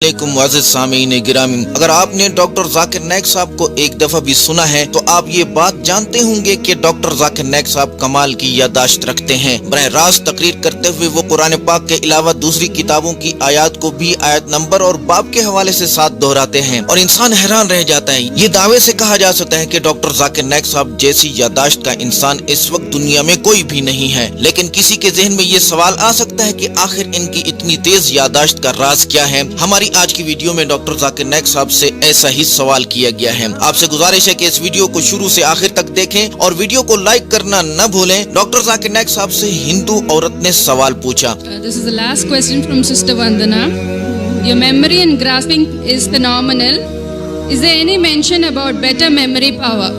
علیکم मुअज़्ज़िज़ सामीन गिरामी। अगर आपने डॉक्टर जाकिर नाइक साहब को एक दफा भी सुना है तो आप ये बात जानते होंगे कि डॉक्टर जाकिर नाइक साहब कमाल की याददाश्त रखते हैं। बरह रास्त तकरीर करते हुए वो कुरान पाक के अलावा दूसरी किताबों की आयत को भी आयत नंबर और बाब के हवाले से साथ दोहराते हैं और इंसान हैरान रह जाता है। ये दावे से कहा जा सकता है कि डॉक्टर जाकिर नाइक साहब जैसी याददाश्त का इंसान इस वक्त दुनिया में कोई भी नहीं है। लेकिन किसी के जहन में ये सवाल आ सकता है कि आखिर इनकी इतनी तेज याददाश्त का राज क्या है। हमारी आज की वीडियो में डॉक्टर जाकिर नाइक साहब से ऐसा ही सवाल किया गया है। आपसे गुजारिश है कि इस वीडियो को शुरू से आखिर तक देखें और वीडियो को लाइक करना न भूलें। डॉक्टर जाकिर नाइक साहब से हिंदू औरत ने सवाल पूछा। This is the last question from Sister Vandana. Your memory and grasping is phenomenal. Is there any mention about better memory power?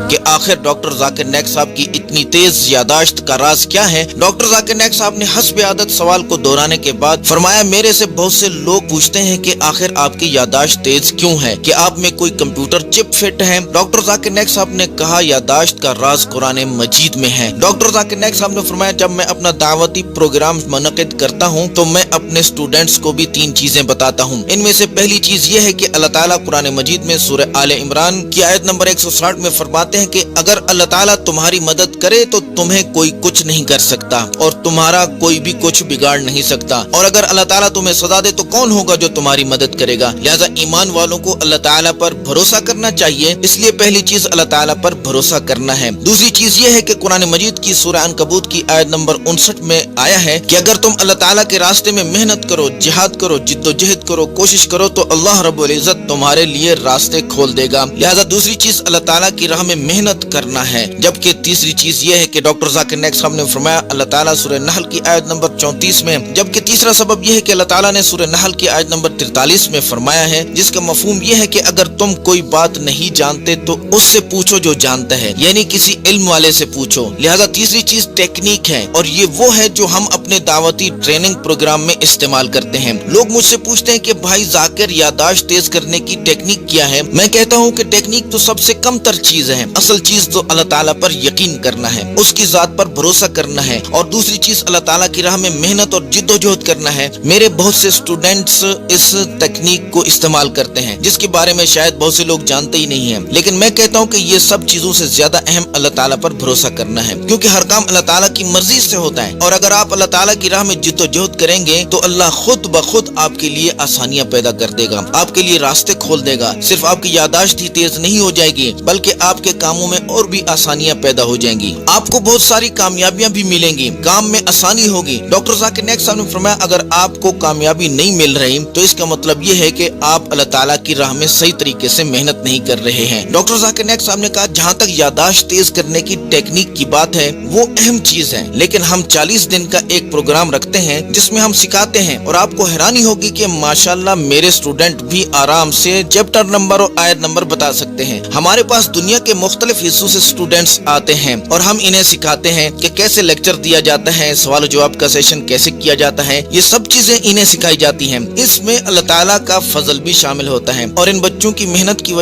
कि आखिर डॉक्टर जाकिर नाइक साहब की इतनी तेज यादाश्त का राज क्या है। डॉक्टर जाकिर नाइक साहब ने हस्ब आदत सवाल को दोहराने के बाद फरमाया, मेरे से बहुत से लोग पूछते हैं कि आखिर आपकी यादाश्त तेज क्यों है, कि आप में कोई कंप्यूटर चिप फिट है। डॉक्टर जाकिर नाइक साहब ने कहा, यादाश्त का राज कुरान मजीद में है। डॉक्टर जाकिर नाइक साहब ने फरमाया, जब मैं अपना दावती प्रोग्राम मुनक़िद करता हूँ तो मैं अपने स्टूडेंट्स को भी 3 चीजें बताता हूँ। इनमें से पहली चीज ये है कि अल्लाह ताला कुरान मजीद में सूरह आले इमरान की आयत नंबर 160 में फरमाते हैं कि अगर अल्लाह ताला तुम्हारी मदद करे तो तुम्हें कोई कुछ नहीं कर सकता और तुम्हारा कोई भी कुछ बिगाड़ नहीं सकता, और अगर अल्लाह ताला तुम्हें सजा दे तो कौन होगा जो तुम्हारी मदद करेगा। लिहाजा ईमान वालों को अल्लाह ताला पर भरोसा करना चाहिए। इसलिए पहली चीज अल्लाह ताला पर भरोसा करना है। दूसरी चीज ये है कि कुरान मजीद की सूरह अनकबूत की आयत नंबर 59 में आया है कि अगर तुम अल्लाह ताला के रास्ते में मेहनत करो, जिहाद करो, जिद्दोजहद करो, कोशिश करो तो अल्लाह रब्बुल इज्जत तुम्हारे लिए रास्ते खोल देगा। लिहाजा दूसरी चीज अल्लाह ताला की राह में मेहनत करना है। जबकि तीसरी चीज ये है कि डॉक्टर जाकिर नाइक साहब ने फरमाया अल्लाह ताला सूरह नहल की आयत नंबर 34 में, जबकि तीसरा सबब यह है कि अल्लाह ताला ने सूरह नहल की आयत नंबर 43 में फरमाया है, जिसका मफहूम यह है कि अगर तुम कोई बात नहीं जानते तो उससे पूछो जो जानता है, यानी किसी इल्म वाले से पूछो। लिहाजा तीसरी चीज टेक्निक है और ये वो है जो हम अपने दावती ट्रेनिंग प्रोग्राम में इस्तेमाल करते हैं। लोग मुझसे पूछते हैं कि भाई जाकिर यादाश्त तेज करने की टेक्निक क्या है। मैं कहता हूँ कि टेक्निक तो सबसे कम तर चीज है। असल चीज तो अल्लाह ताला पर यकीन करना है, उसकी जात पर भरोसा करना है और दूसरी चीज अल्लाह ताला की राह में मेहनत और जिद्दोजहद करना है। मेरे बहुत से स्टूडेंट्स इस तकनीक को इस्तेमाल करते हैं जिसके बारे में शायद बहुत से लोग जानते ही नहीं हैं, लेकिन मैं कहता हूँ कि ये सब चीजों से ज्यादा अहम अल्लाह ताला पर भरोसा करना है, क्योंकि हर काम अल्लाह ताला की मर्जी से होता है। और अगर आप अल्लाह ताला की राह में जिद्दोजहद करेंगे तो अल्लाह खुद ब खुद आपके लिए आसानियां पैदा कर देगा, आपके लिए रास्ते खोल देगा। सिर्फ आपकी यादाश्त ही तेज नहीं हो जाएगी बल्कि आपके कामों में और भी आसानियां पैदा हो जाएंगी। आपको बहुत सारी कामयाबियां भी मिलेंगी, काम में आसानी होगी। डॉक्टर जाकिर नाइक साहब ने फरमाया, अगर आपको कामयाबी नहीं मिल रही तो इसका मतलब ये है कि आप अल्लाह ताला की राह में सही तरीके से मेहनत नहीं कर रहे हैं। डॉक्टर जाकिर नाइक साहब ने कहा, जहाँ तक यादाश्त तेज करने की टेक्निक की बात है वो अहम चीज है, लेकिन हम 40 दिन का एक प्रोग्राम रखते हैं जिसमें हम सिखाते हैं और आपको हैरानी होगी कि माशाल्लाह मेरे स्टूडेंट भी आराम से चैप्टर नंबर और आयत नंबर बता सकते हैं। हमारे पास दुनिया के मुख्तलिफ हिस्सों से स्टूडेंट्स आते हैं और हम इन्हें सिखाते हैं कि कैसे लेक्चर दिया जाता है, सवाल जवाब का सेशन कैसे किया जाता है, ये सब चीजें इन्हें सिखाई जाती हैं। इसमें अल्लाह ताला का फजल भी शामिल होता है और इन बच्चों की मेहनत की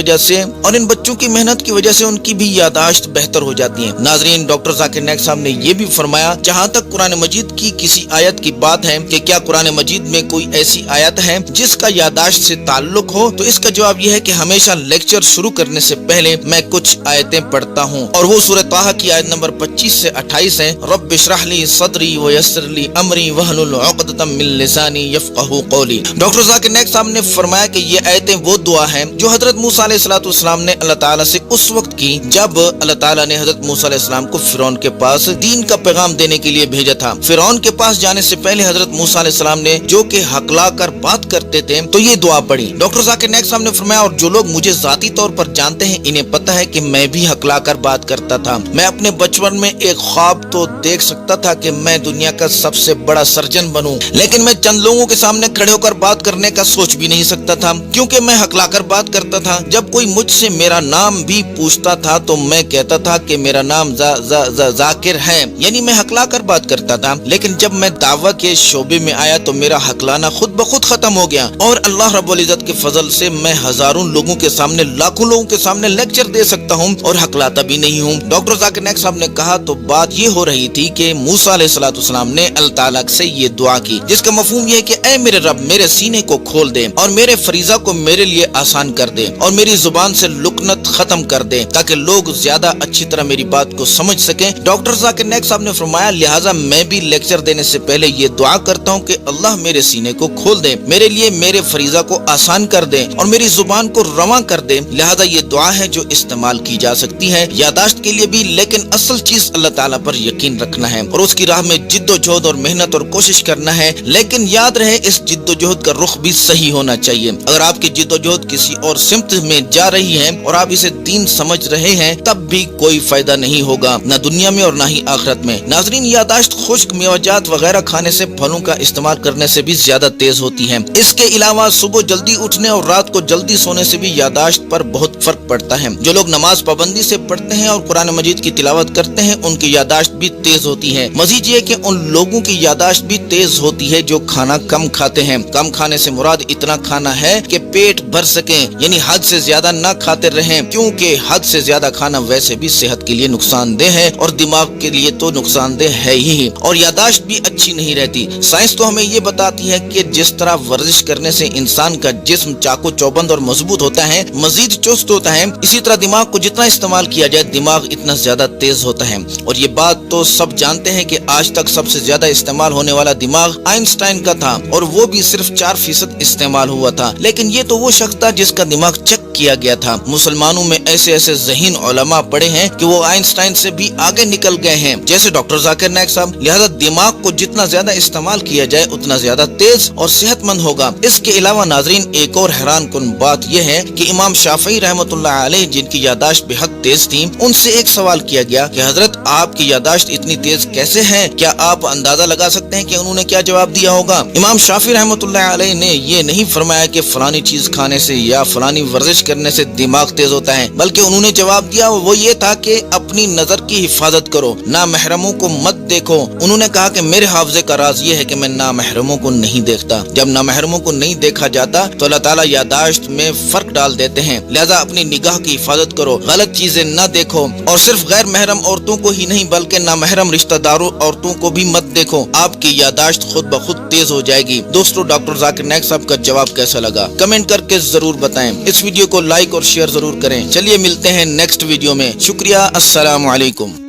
वजह से उनकी भी यादाश्त बेहतर हो जाती है। नाजरीन, डॉक्टर जाकिर नाइक साहब ने ये भी फरमाया, जहाँ तक कुरान मजीद की किसी आयत की बात है कि क्या कुरान मजीद में कोई ऐसी आयत है जिसका यादाश्त से ताल्लुक हो, तो इसका जवाब यह है कि हमेशा लेक्चर शुरू करने से पहले मैं कुछ आयतें पढ़ता हूँ और वो सूरह ताहा की आयत नंबर 25 से 28 है। रब्बि इश्रह ली सदरी व यस्सिर ली अमरी वहलुल उक़दतम मिन लिसानी यफ़क़हू क़ौली। डॉक्टर जाकिर नाइक साहब ने फरमाया कि ये आयतें वो दुआ है जो हजरत मूसा अलैहिस्सलाम ने अल्लाह ताला से उस वक्त की जब अल्लाह ताला ने हजरत मूसा अलैहिस्सलाम को फिरौन के पास दीन का पैगाम देने के लिए भेजा था। फिरौन के पास जाने से पहले हजरत मूसा अलैहिस्सलाम ने जो कि हकला कर बात करते थे तो ये दुआ पढ़ी। डॉक्टर जाकिर नाइक साहब ने फरमाया, और जो लोग मुझे जाती तौर पर जानते हैं इन्हें पता है कि मैं भी हकला कर बात करता था। मैं अपने बचपन में एक ख्वाब तो देख सकता था कि मैं दुनिया का सबसे बड़ा सर्जन बनूं, लेकिन मैं चंद लोगों के सामने खड़े होकर बात करने का सोच भी नहीं सकता था, क्योंकि मैं हकलाकर बात करता था। जब कोई मुझसे मेरा नाम भी पूछता था तो मैं कहता था कि मेरा नाम जाकिर है, यानी मैं हकलाकर बात करता था। लेकिन जब मैं दावा के शोबे में आया तो मेरा हकलाना खुद ब खुद खत्म हो गया और अल्लाह रब्बुल इज्जत के फजल से मैं हजारों लोगों के सामने, लाखों लोगों के सामने लेक्चर दे सकता हूँ और हकलाता भी नहीं हूँ। डॉक्टर जाकिर नाइक साहब ने कहा तो बात ये हो रही थी कि मूसा अलैहिस्सलाम ने अल्लाह ताला से ये दुआ की, जिसका मफहूम ये है कि ऐ मेरे रब, मेरे सीने को खोल दे और मेरे फरीजा को मेरे लिए आसान कर दे और मेरी जुबान से लुकनत खत्म कर दे ताकि लोग ज्यादा अच्छी तरह मेरी बात को समझ सके। डॉक्टर जाकिर नाइक साहब ने फरमाया, लिहाजा मैं भी लेक्चर देने से पहले ये दुआ करता हूँ कि अल्लाह मेरे सीने को खोल दे, मेरे लिए मेरे फरीजा को आसान कर दे और मेरी जुबान को रवा कर दे। लिहाजा ये दुआ है जो इस्तेमाल की जा सकती है यादाश्त के लिए भी, लेकिन असल चीज अल्लाह ताला पर यकीन रखना है और उसकी राह में जिद्दोजहद और मेहनत और कोशिश करना है। लेकिन याद रहे इस जिद्दोजहद का रुख भी सही होना चाहिए। अगर आपकी जिद्दोजहद किसी और सिमत में जा रही है और आप इसे दीन समझ रहे हैं तब भी कोई फायदा नहीं होगा, न दुनिया में और न ही आखिरत में। नाज़रीन, यादाश्त खुश्क मेवाजात वगैरह खाने से, फलों का इस्तेमाल करने से भी ज्यादा तेज होती है। इसके अलावा सुबह जल्दी उठने और रात को जल्दी सोने से भी यादाश्त पर बहुत फर्क पड़ता है। जो लोग नमाज पाबंदी से पढ़ते हैं और कुरान मजीद की तिलावत करते हैं उनकी यादाश्त भी तेज होती है। मजीद ये कि उन लोगों की यादाश्त भी तेज होती है जो खाना कम खाते हैं। कम खाने से मुराद इतना खाना है कि पेट भर सके, यानी हद से ज्यादा न खाते रहें, क्योंकि हद से ज्यादा खाना वैसे भी सेहत के लिए नुकसानदेह है और दिमाग के लिए तो नुकसानदेह है ही, और यादाश्त भी अच्छी नहीं रहती। साइंस तो हमें ये बताती है कि जिस तरह वर्जिश करने से इंसान का जिस्म चाको चौबंद और मजबूत होता है, मजीद चुस्त होता है, इसी तरह दिमाग को जितना इस्तेमाल किया जाए दिमाग इतना ज्यादा तेज होता है। और ये बात तो सब जानते हैं कि आज तक सबसे ज्यादा इस्तेमाल होने वाला दिमाग आइंस्टाइन का था और वो भी सिर्फ 4% इस्तेमाल हुआ था। लेकिन ये तो वो शख्स था जिसका दिमाग चेक किया गया था। मुसलमानों में ऐसे ऐसे ज़हीन उलमा पड़े हैं कि वो आइंस्टाइन से भी आगे निकल गए हैं, जैसे डॉक्टर जाकिर नाइक साहब। लिहाजा दिमाग को जितना ज्यादा इस्तेमाल किया जाए उतना ज्यादा तेज और सेहतमंद होगा। इसके अलावा नाजरीन, एक और हैरान कुन बात यह है कि इमाम शाफई रहमतुल्लाह अलैह, जिनकी यादाश्त बेहद तेज थी, उनसे एक सवाल किया गया कि हजरत आपकी यादाश्त इतनी तेज कैसे है, क्या आप अंदाजा लगा सकते हैं कि उन्होंने क्या जवाब दिया होगा? इमाम शाफी रहमतुल्लाह अलैह ने ये नहीं फरमाया कि फलानी चीज खाने से या फलानी वर्जिश करने से दिमाग तेज होता है, बल्कि उन्होंने जवाब दिया वो ये था कि अपनी नजर की हिफाजत करो, ना महरमों को मत देखो। उन्होंने कहा कि मेरे हाफजे का राज ये है कि मैं ना महरमों को नहीं देखता। जब ना महरमों को नहीं देखा जाता तो अल्लाह ताला यादाश्त में फर्क डाल देते हैं। लिहाजा अपनी निगाह की हिफाजत करो, गलत चीजें न देखो, और सिर्फ गैर महरम औरतों को ही नहीं बल्कि ना महरम रिश्तेदारों औरतों को भी मत देखो। आपकी यादाश्त खुद ब खुद तेज हो जाएगी। दोस्तों, डॉक्टर जाकिर नाइक साहब का जवाब कैसा लगा कमेंट करके जरूर बताएं। इस वीडियो को लाइक और शेयर जरूर करें। चलिए मिलते हैं नेक्स्ट वीडियो में। शुक्रिया। अस्सलाम वालेकुम।